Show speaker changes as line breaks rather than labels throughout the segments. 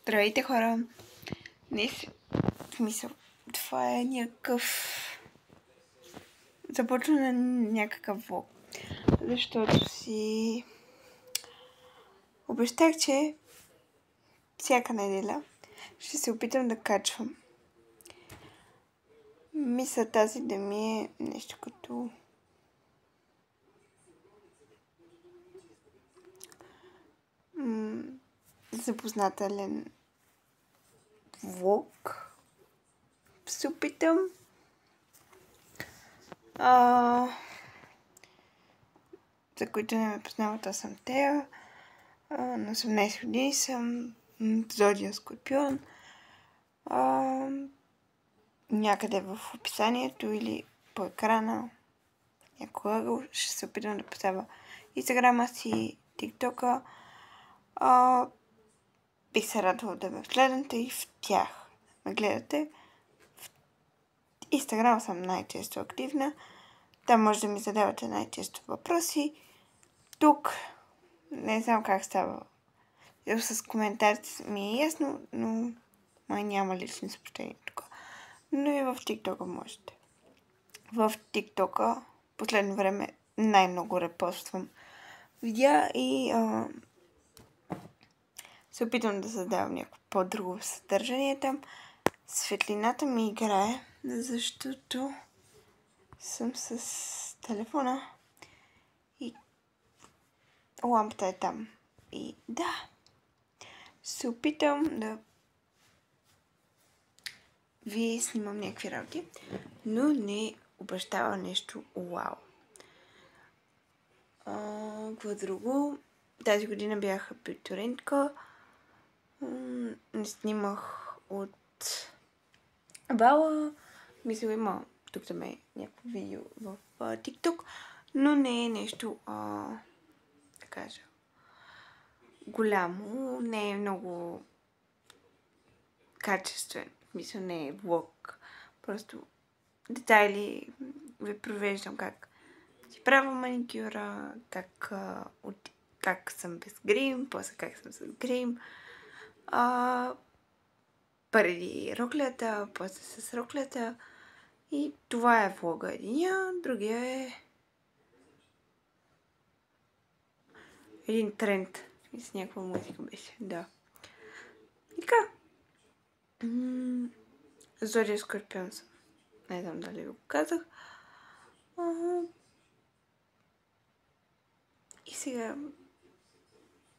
Здравейте, хора! Днес, в мисъл, това е някакъв... Започва на някакъв влог, защото си обещах, че всяка неделя ще се опитам да качвам. Мисля тази да ми е нещо като... запознателен влог. Се опитам. За които не ме познават, аз съм Тея. На 18 години съм Зодия Скорпион. Някъде в описанието или по екрана някога ще се опитам да поставя Инстаграма си, ТикТока. Бих се радвала да ме гледате и в тях. Ме гледате. В Инстаграм съм най-често активна. Там може да ми задавате най-често въпроси. Тук не знам как става. С коментарите ми е ясно, но май няма лични съобщения тук. Но и в ТикТока можете. В ТикТока последно време най-много репоствам видеа и се опитвам да създавам някакво по-друго съдържание там. Светлината ми играе, защото съм с телефона и лампата е там. И да, се опитам да ви снимам някакви работи, но не обещава нещо вау. Какво друго? Тази година бях абитуриентка. Не снимах от бала. Мисля, има тук да ме някакво видео в TikTok, но не е нещо, да кажа, голямо. Не е много качествен. Мисля, не е влог. Просто детайли ви провеждам как си правя маникюра, как съм без грим, после как съм с грим. Преди роклята, после с роклята. И това е влога единия, другия е един тренд. И с някаква музика беше, да. И така. Зодия Скорпион съм. Не знам дали го казах. И сега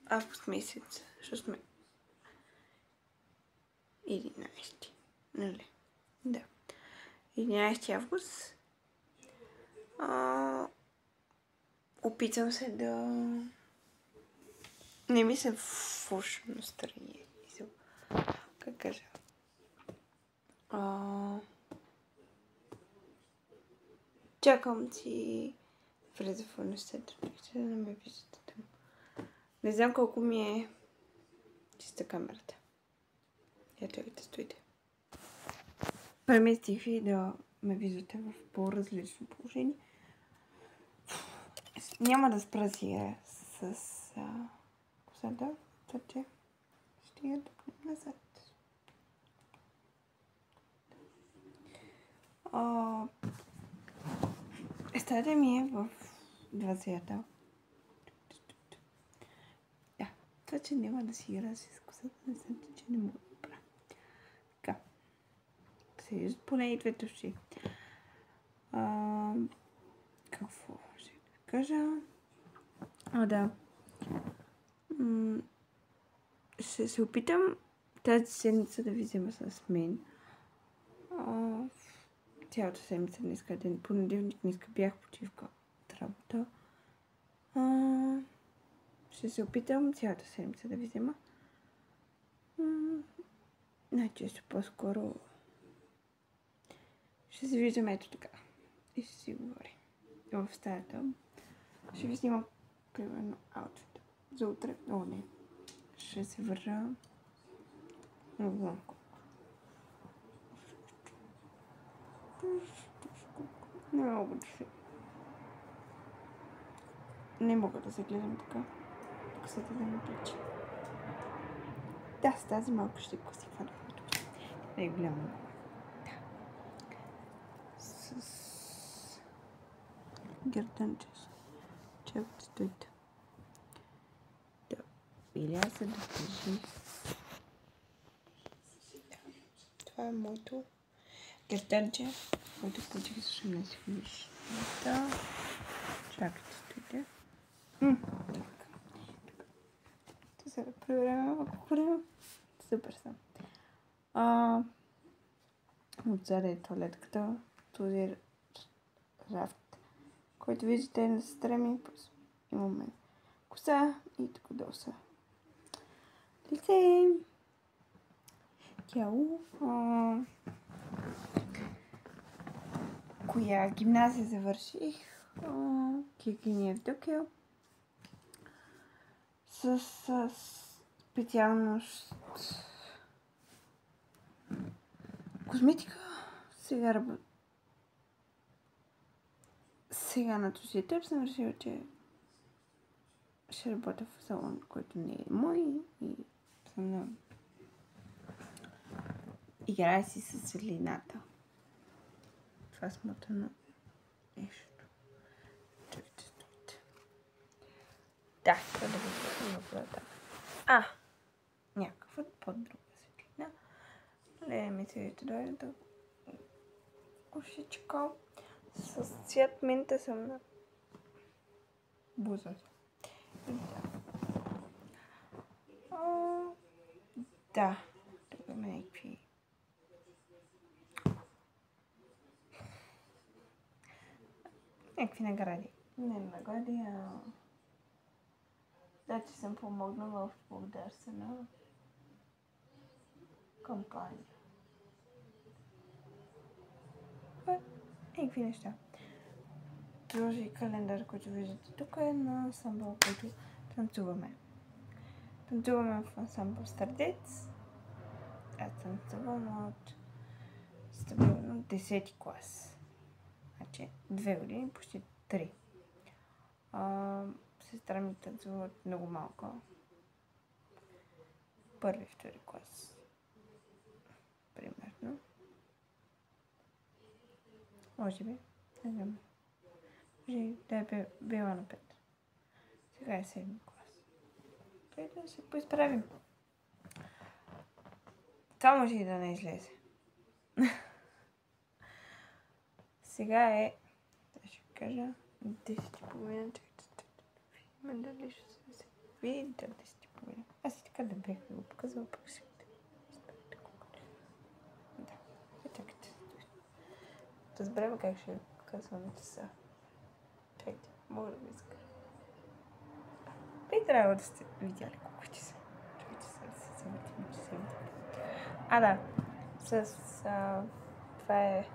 август месец, защото сме 11, нали? Да. 11 август. Опитвам се да не ми се в лошо настроение. Как кажа? Чакам си влезе в университета, да не ме виждате там. Не знам колко ми е чиста камерата. Ето ви да стоите. Преместих ви да ме виждате в по-различно положение. Няма да спра сега с косата, че ще я дъпнем назад. Стаята ми е в 20-та. Да, това, че няма да си игра с косата, не знам, че не мога да правя. Така. Се виждат поне и двете уши. Какво ще ви кажа? Да. Ще се опитам тази седмица да ви взема с мен. Цялата седмица днеска ден. Понеделник днеска бях почивка от работа. Ще се опитам цялата седмица да ви взема. Най-често по-скоро ще се виждаме ето така. И ще си говорим. В стаята ще ви снимам примерно аутфит за утре. О, не. Ще се вържа много бланко. Не мога да се гледам така. Косата да ми плече. Да, с тази малко ще посипвам. Да я гледам. С гъртънче. Чакайте, стойте. Да, иля се да държи. Това е моето гъртънче, което получих с 18 финиш. Да. Чакайте, стойте. Та сега проверявам малко време. Супер съм. Отзад е туалетката. Този рафт, който виждате на сестра ми. Имаме коса и така доса. Лице. Тяло. Коя гимназия завърших? Кикиния в Токио. С специалност козметика. Сега на този етап съм решила, че ще работя в салон, който не е мой и съм на... Играй си със светлината. Това е смотано нещо. Чакайте, стойте. Да, трябва да го направя. Някаква по-друга светлина. Леля ми се вижда дойде кошичка. С цвят мента съм на бузата. Да. Тук има някакви... Някакви награди. Не награди, да, че съм помогнала в благодарствена кампания. Някакви неща. Този календар, който виждате тук е на ансамбъл, който танцуваме. Танцуваме в ансамбъл Стардец. Аз танцувам от стабилно 10-ти клас. Значи 2 години, почти 3. Сестра ми танцува от много малко. 1-2 клас. Примерно. Може би. Не знам. Може да е била на 5. Сега е 7 клас. Трябва да се поизправим. Това може и да не излезе. Сега е... Да ще кажа... 10:30. Има дали ще се види 10:30. Аз и така да бях ви го показала, пък ще... Да. Чакайте. Разберем как ще казваме часа. Чакайте, мога да го иска. И трябва да сте видяли колко часа. Чакайте сега да се завъртим, че се види. Това е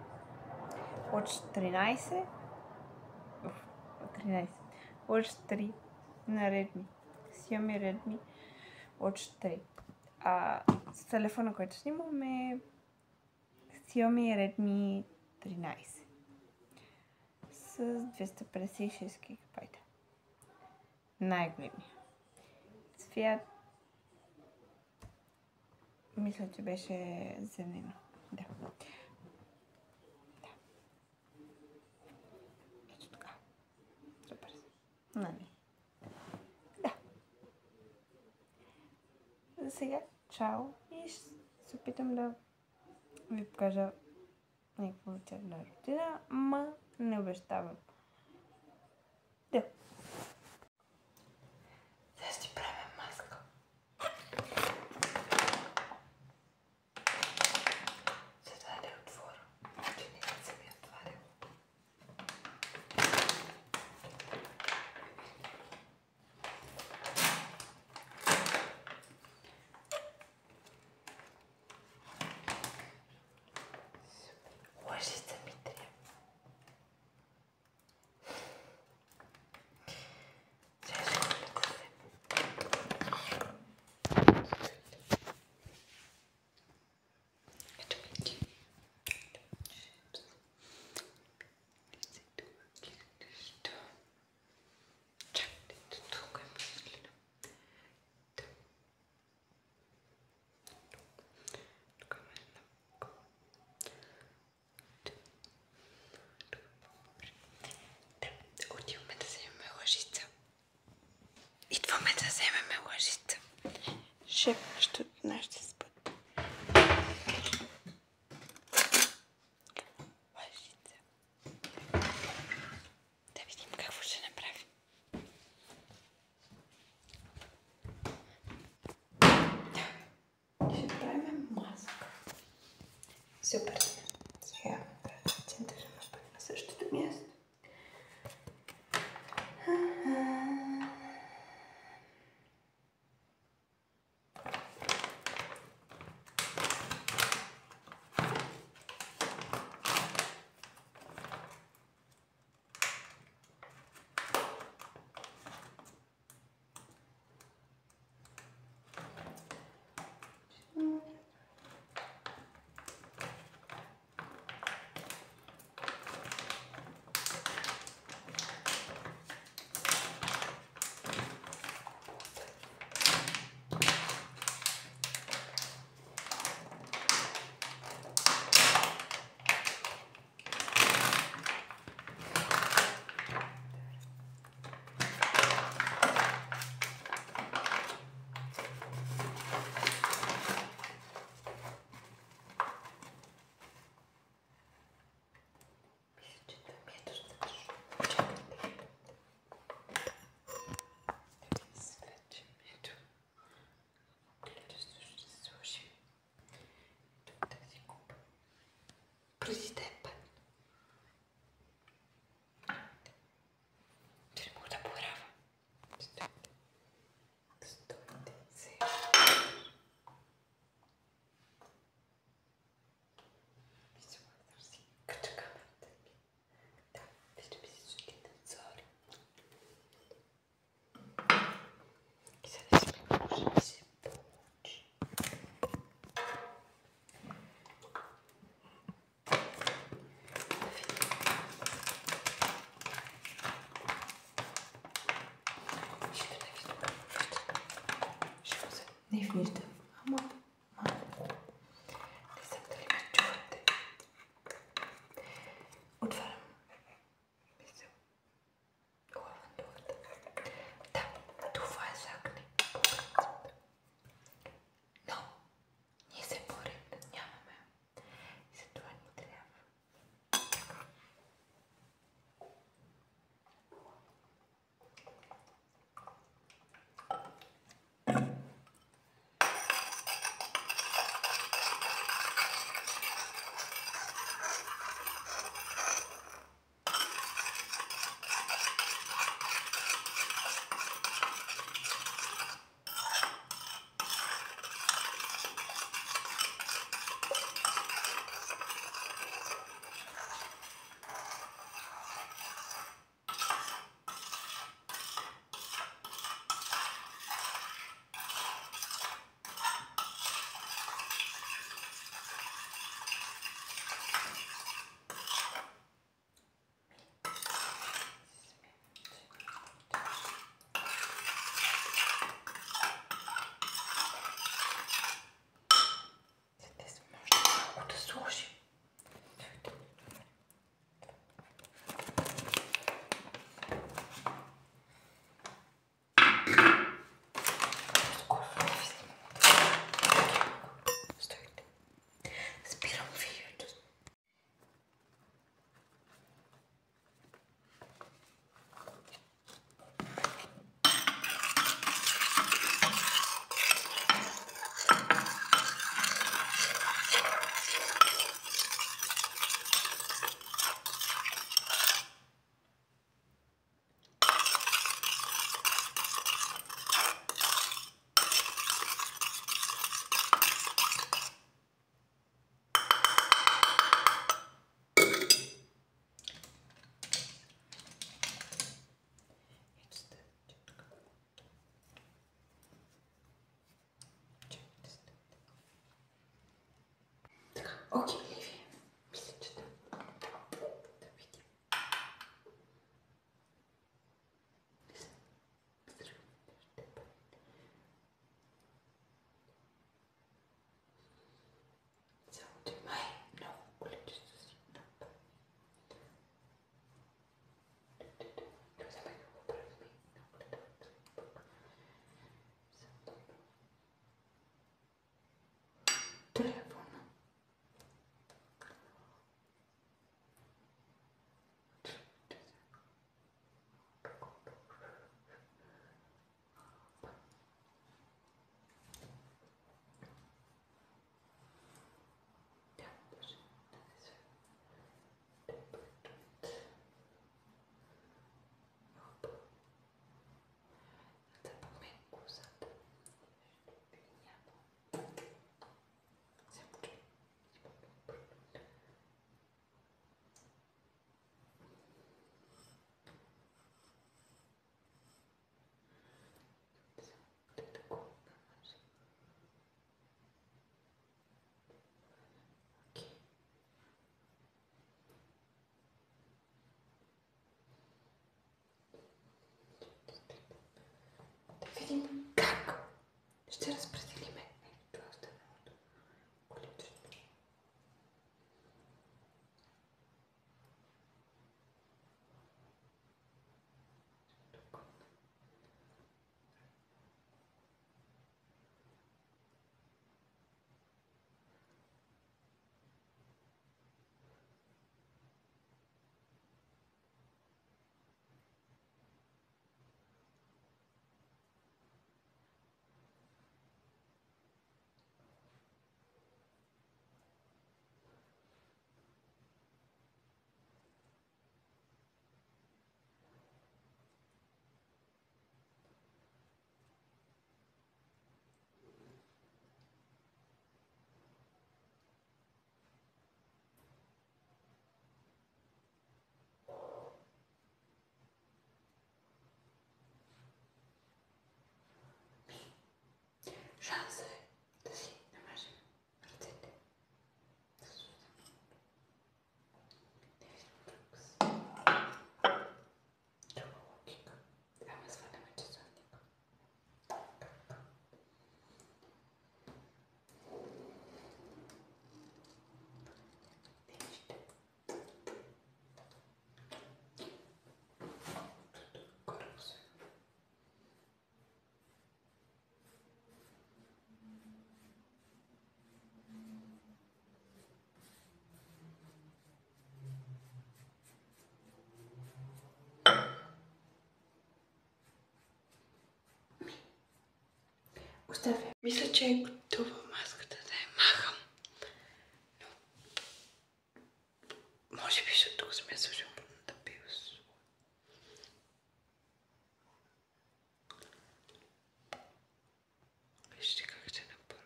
Watch 13. От 13. Watch 3 на Redmi. Xiaomi Redmi Watch 3. С телефона, който снимам е Xiaomi Redmi 13. С 256 GB. Най-големия. Цвят. Мисля, че беше зелено. Да. Ето така. Супер. Нали. Да. За сега, чао. И ще се опитам да ви покажа някаква вечерна рутина, ма не обещавам. Да. Сега ще правим маска. Сега да я отворя. Че не съм я отварял. Лъжица ми трябва. нашите спътни. Лъжица. Да видим какво ще направим. Ще правим маска. Супер. Сега центъраме пак на същото място. Преди теб. Ти не мога да порава. Стойте. Стойте. Сега. Мисля, да си кача камерата. Да, вижте ми си ще надзори. И сега си ми може да се получи. Не виждам. Ама малко. Не знам дали ме чувате. Отварям. Мисля. Лавандулата. Да, това е за акне. Но ние се борим да нямаме. И за това ни трябва. Окей, Ливи. Мисля, че да. Да видим. Само че май много количество си напа. Това за мен го прави много добре. Ще разпределиме това останалото количество. Шансът е да си намажем ръцете. Друга логика. Ама сваляме часовника. Вижте. Корпус. Оставя. Мисля, че е готова маската да я махам. Но може би, защото тук съм я сложил да пилс. Вижте как се напърва.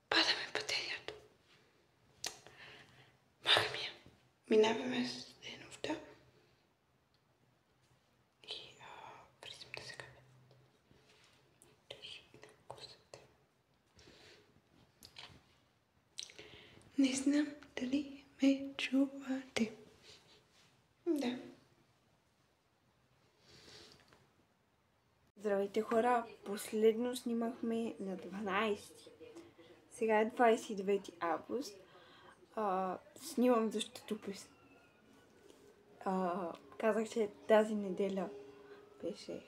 Падаме пътенията. Махам я. Минаваме с деновта. И влизам да се капя. Не знам дали ме чувате. Да. Здравейте хора, последно снимахме на 12. Сега е 29 август. Снимам защото казах, че тази неделя беше...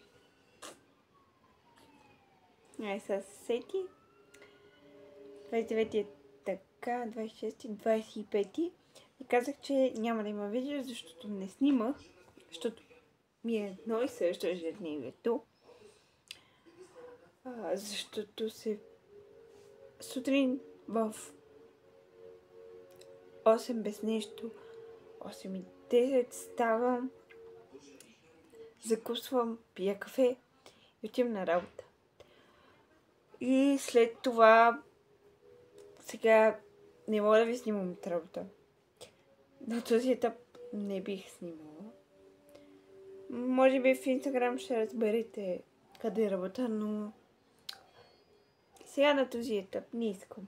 Сега се сети. 29 е така, 26, 25. И казах, че няма да има видео, защото не снимах. Защото ми е едно и също ежедневието. Защото сутрин в 8 без нещо, 8:10 ставам, закусвам, пия кафе и отивам на работа. И след това сега не мога да ви снимам от работа. На този етап не бих снимала. Може би в Инстаграм ще разберете къде работя, но сега на този етап не искам.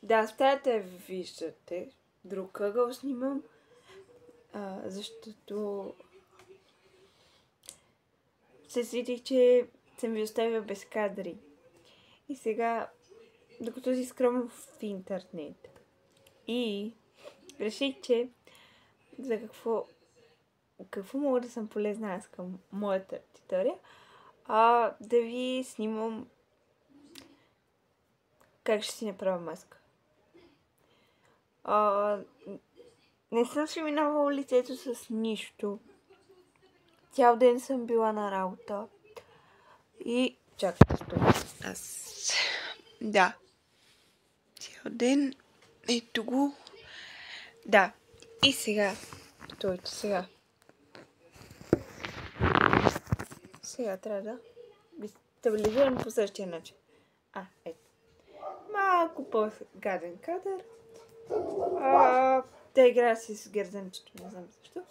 Да, стаята виждате. Друг ъгъл снимам, защото се сетих, че съм ви оставила без кадри. И сега, докато си скромно в интернет и реших, че за какво мога да съм полезна аз към моята аудитория, да ви снимам как ще си направя маска. Не съм си минавала лицето с нищо. Цял ден съм била на работа. И чакайте това. Да. Цял ден. Ето го. Да. И сега. Стойте сега. Сега трябва да ви стабилизирам по същия начин. Ето. Малко по-гаден кадър. Да играя си с герданчето, не знам защо.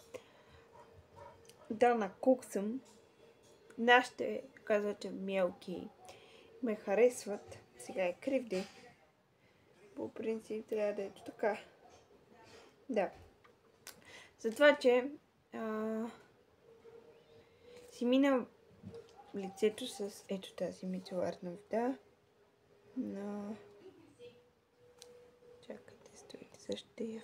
Да накуксам. Нашите, казвате, мелки ме харесват. Сега е кривде. По принцип трябва да е така. Да. Затова, че си мина лицето с ето тази мицеларна вода. Но... Чакайте, стойте, също я.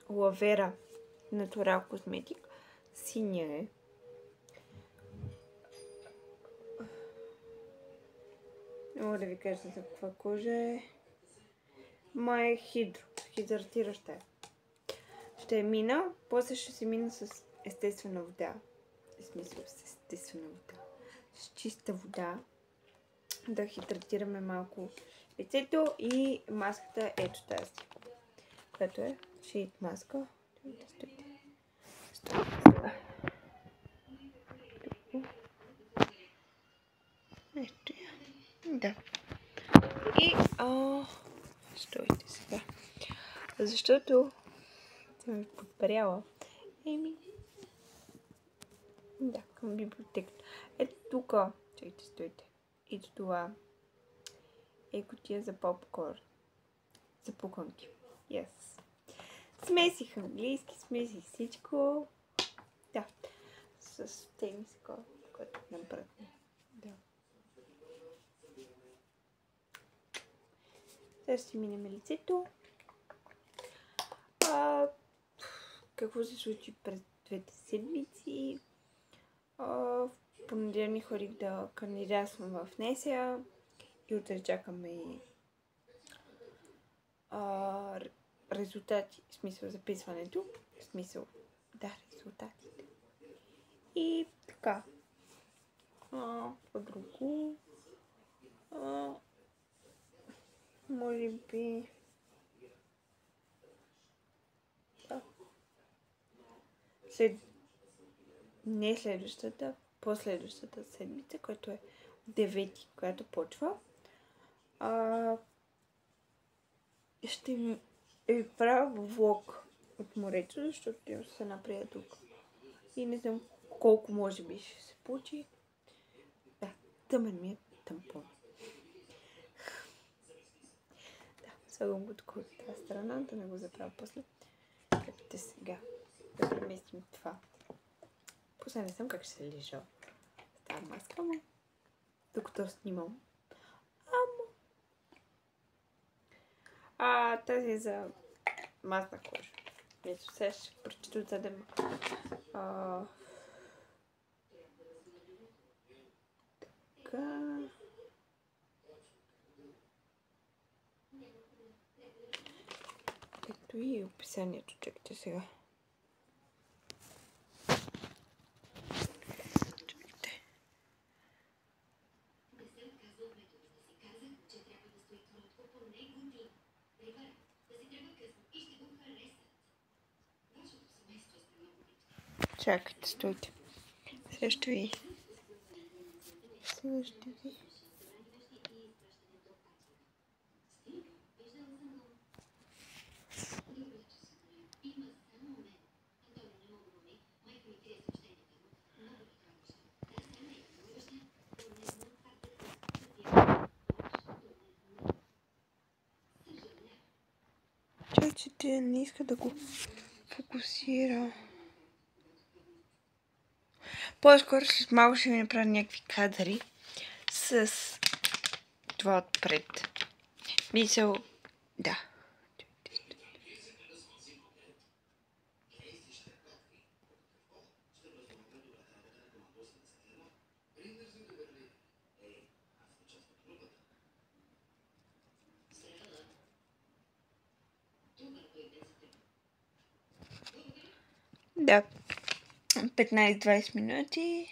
Лавера Natural Cosmetic. Синя е. Не мога да ви кажа за каква кожа е. Май хидратираща е. Ще е мина, после ще се мина с естествена вода. В смисъл с естествена вода. С чиста вода. Да хидратираме малко лицето и маската ето тази. Която е шиит маска. Ето я. Да. И стойте сега. Защото съм ви подпаряла. Да, към библиотеката. Ето тук. Чакайте, стойте. Ето това е кутия за попкорн. За пуканки. Yes. Смесих английски, смесих всичко. Да. С тениска, което напрътне. Да. Сега ще си минем лицето. Какво се случи през 2 седмици? В понеделник ходих да кандидатствам в НЕСИА и утре чакаме резултати, в смисъл записването, в смисъл, да, резултатите. И така. По-друго. Може би... Да. Не следващата, последващата седмица, която е 9, която почва. Ще ви правя влог от морето, защото имам се наприя тук. И не знам колко може би ще се получи. Да, тъмен ми е тампон. Да, слагам го тук от тази страна, да не го заправя после. Както сега. Да преместим това. После не знам как ще се лежа с тази маска, но докато снимам. Тази е за масна кожа. Ето сега ще прочета, за да така. Ето и описанието. Чакайте сега. Чакайте. Чакайте, стойте. Сега ще ви. Чакайте, не иска да го фокусира. По-скоро след малко ще ми направя някакви кадри с това отпред. Мисъл, да. Да, 15-20 минути.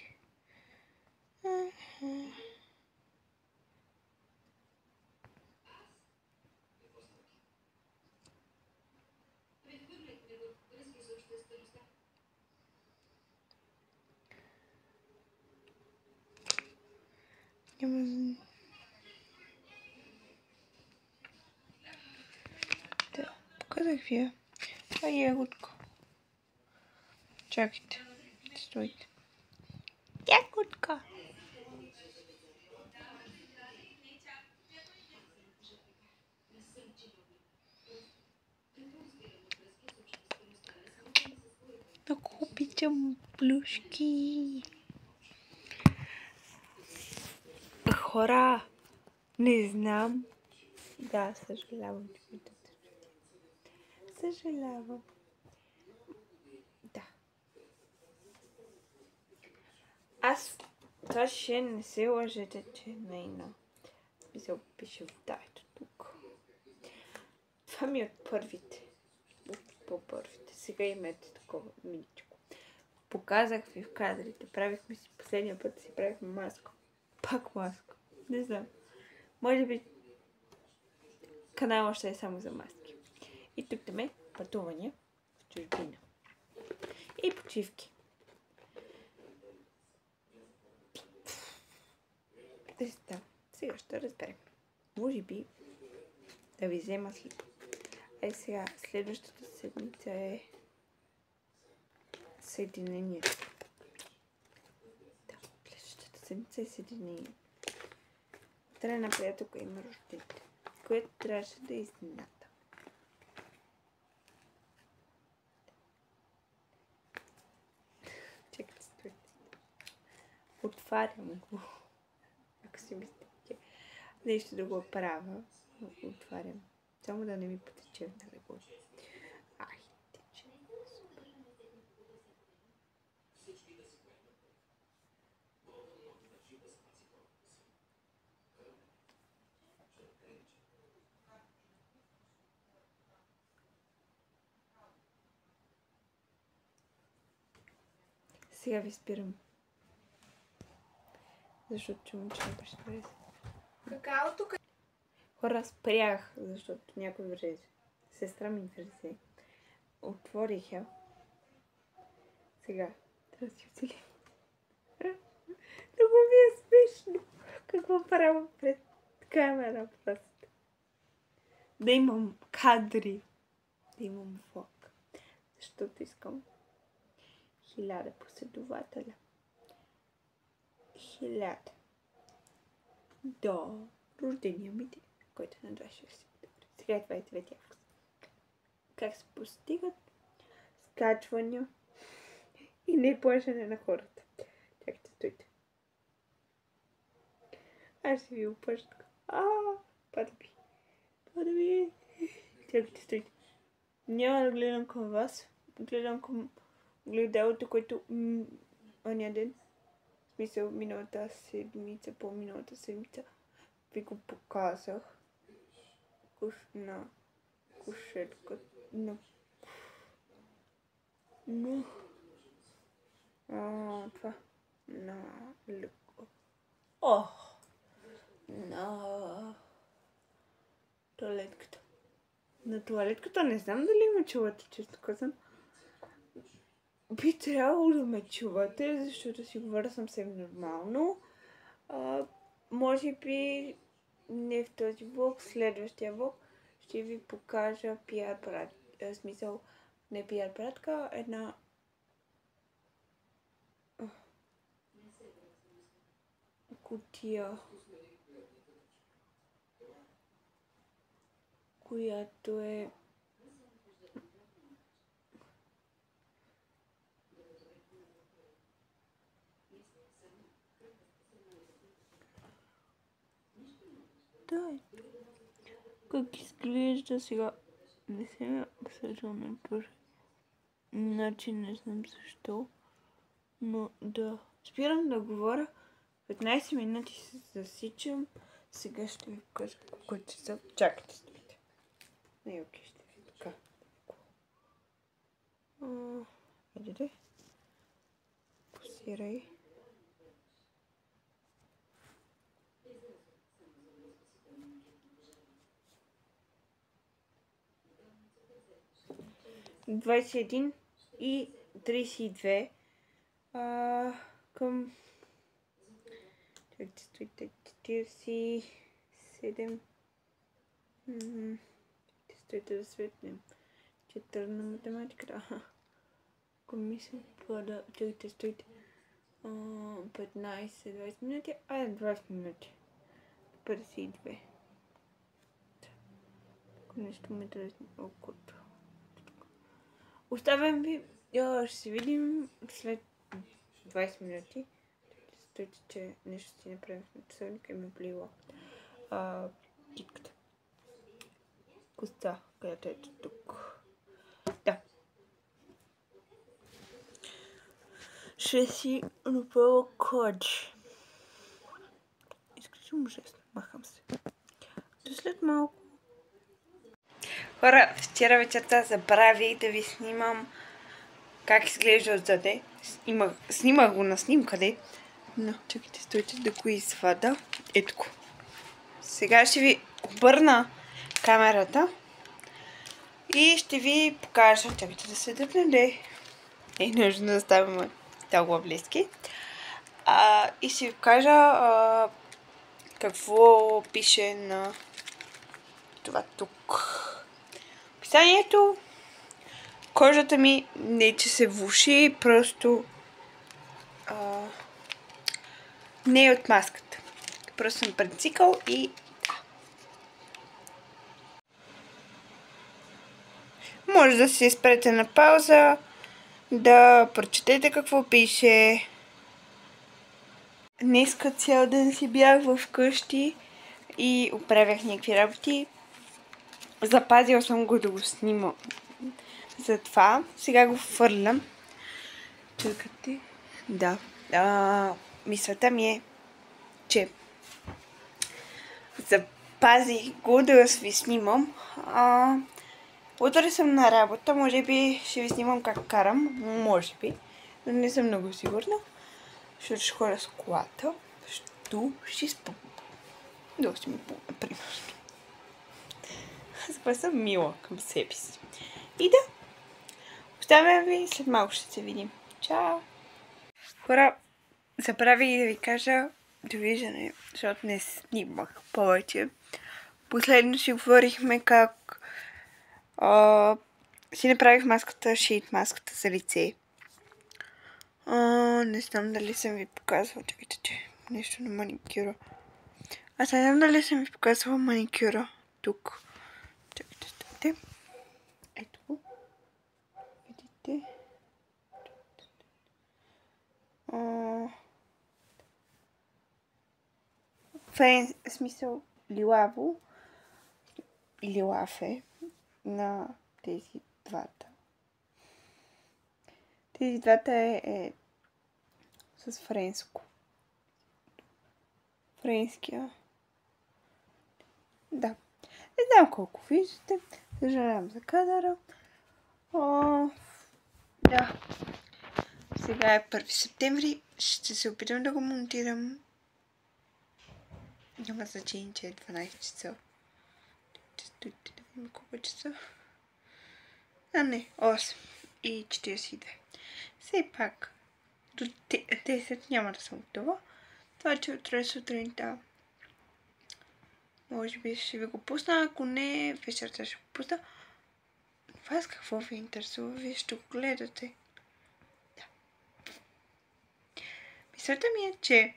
Да, показах ви я. Това е ягодка. Чакайте, стойте. Ягодка. Да купите. обичам плюшки. Хора, не знам. Да, съжалявам. Съжалявам. Да. Аз това ще не се лъжете, че нейно. Смисъл пише в дайто тук. Това ми е от първите. По-първите. Сега имате такова миничко. Показах ви в кадрите. Правихме си последния път, си правихме маска. Пак маска. Не знам. Може би канала ще е само за маски. И тук там е пътувания в чужбина. И почивки. Да, сега ще разберем. Може би да ви взема след. Сега, следващата седмица е Съединението. Да, следващата седмица е Съединението. Трена приятелка има рождение, което трябваше да е изненада. Чакайте, стойте. Отварям го. Ако си мислите, че нещо да го правя, отварям. Само да не ми потече на легло. Ай, тече. Супер. Сега ви спирам. Защото чувам, че не беше влезе.
Какаото
Хора, спрях, защото някой влезе. Сестра ми влезе. Отворих я. Сега. Трябва да си оцелим. Много ми е смешно. Какво правя пред камера просто? Да имам кадри. Да имам влог. Защото искам 1000 последователя. 1000. До рождения ми ден, който е на 26 септември. Сега е 29 август. Как се постигат скачвания и не плашене на хората. Чакайте, стойте. Аз ще ви опъща. Пада ми. Чакайте, стойте. Няма да гледам към вас. Гледам към гледалото, което оня ден, в смисъл миналата седмица, по-миналата седмица, ви го показах. На кушетка. Това. На леко. На туалетката. На туалетката не знам дали ме чувате, често казвам. Би трябвало да ме чувате, защото си говоря съвсем нормално. Може би не в този влог, следващия влог ще ви покажа PR пратка. Смисъл, не PR пратка, една кутия, която е как изглежда сега. Не се съжал на първи начин, не знам защо. Но да. Спирам да говоря. 15 минути се засичам. Сега ще ви покажа колко е часа. Чакайте, стоите. Не, окей, ще ви така. Хайде. Посирай. ...21 и 32 към 47 стойте да светнем 4 на математиката. Комисия пада, стойте 15-20 минути, 20 минути 52. Ако нещо ме дразни окото. Оставям ви Ще се видим след 20 минути. Стойте, че нещо си направим в часовника и ме облила китката. Коста, която е тук. Да. Ще си направя кодж. Изключително ужасно. Махам се. До след малко. Хора, вчера вечерта забравих да ви снимам как изглежда отзаде. Снимах го на снимката. Но, чакайте, стойте да го извада. Ето го. Сега ще ви обърна камерата и ще ви покажа. Чакайте да се дъпнем, де. Не е нужно да ставаме толкова близки. И ще ви покажа какво пише на това тук. Описанието. Кожата ми не че се влоши, просто не е от маската. Просто съм прецикал и да. Може да се спрете на пауза, да прочетете какво пише. Днеска цял ден си бях вкъщи и оправях някакви работи. Запазила съм го да го снимам. Затова сега го фърлям. Чакайте. Да. Мисълта ми е, че запазих го да ви снимам. Утре съм на работа. Може би ще ви снимам как карам. Може би. Но не съм много сигурна. Защото ще ходя с колата. Защото ще спам. Доста ми пълна, примерно. Аз съм мила към себе си. И да. Оставям ви. След малко ще се видим. Чао! Хора, забравих да ви кажа довиждане, защото не снимах повече. Последно си говорихме как си направих маската, шийт маската за лице. Не знам дали съм ви показвала. Чакайте, че нещо на маникюра. Аз не знам дали съм ви показвала маникюра тук. Чакайте. Ето го. Видите? В смисъл лилаво. Лилав е на тези двата. Тези двата е с френско. Френския. Да. Не знам колко виждате. Съжалявам за кадъра. Да. Сега е 1 септември. Ще се опитам да го монтирам. Няма значение, че е 12 часа. Да видим колко часа. Не, 8 и 42. Все пак, до 10 няма да съм готова. Това, че утре сутринта може би ще ви го пусна, ако не, вечерта ще го пусна. Вас какво ви интересува? Вие ще го гледате. Да. Мисълта ми е, че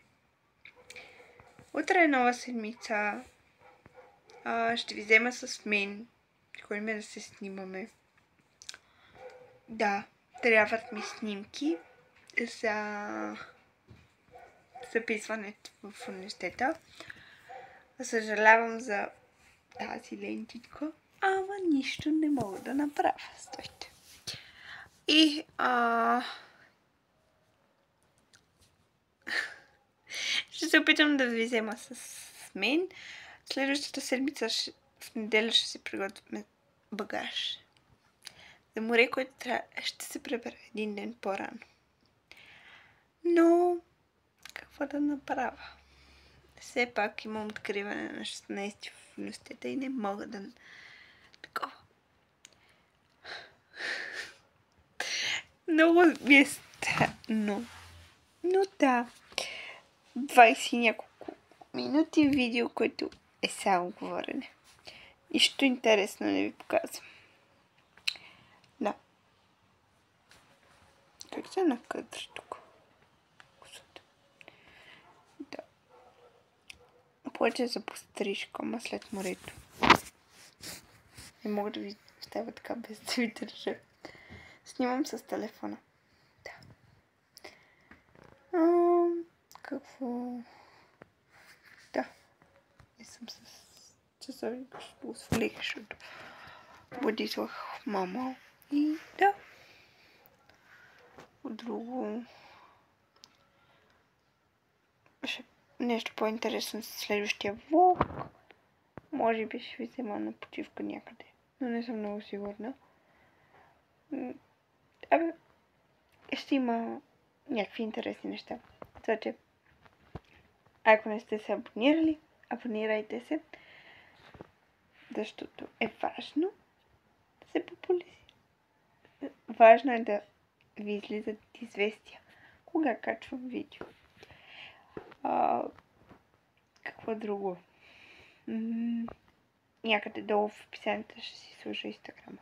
утре е нова седмица. Ще ви взема с мен. Ходим да се снимаме. Да, трябват ми снимки за записването в университета. Съжалявам за тази лентичка, ама нищо не мога да направя. Стойте. И ще се опитам да ви взема с мен. Следващата седмица в неделя ще си приготвяме багаж за море, което ще се прибера един ден по-рано. Но какво да направя? Все пак имам откриване на 16 в университета и не мога да такова. Много ми е странно. Но да. 20 няколко минути видео, което е само говорене. Нищо интересно не ви показвам. Да. Как се накъдри тук? Да. Плача за пострижка, ама след морето. Не мога да ви става така без да ви държа. Снимам с телефона. Да. Какво? Да. Не съм с часовник, ще го свалих, защото будислах мама. И да. От друго... Нещо по-интересно с следващия влог. Може би ще ви взема на почивка някъде. Но не съм много сигурна. Ще има някакви интересни неща. Така че, ако не сте се абонирали, абонирайте се. Защото е важно да се популяризира. Важно е да ви излизат известия, кога качвам видео. Какво друго? Някъде долу в описанието ще си сложа Инстаграма.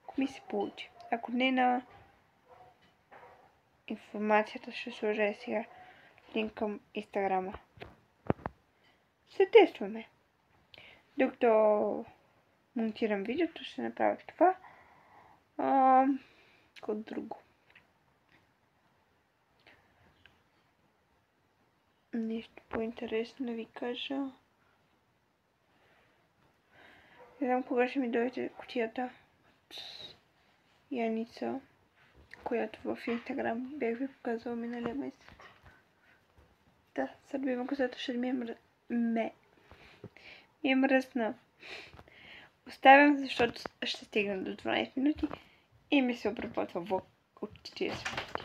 Ако ми се получи. Ако не, на информацията ще сложа и сега линк към Инстаграма. Се тестваме. Докато монтирам видеото, ще направя това. Какво друго? Нещо по-интересно да ви кажа. Не знам кога ще ми дойде кутията от Яница, която в Инстаграм бях ви показала миналия месец. Да, сърбима козата ще ми е мръсна. Оставям, защото ще стигна до 12 минути и ми се обработва влог от 40 минути.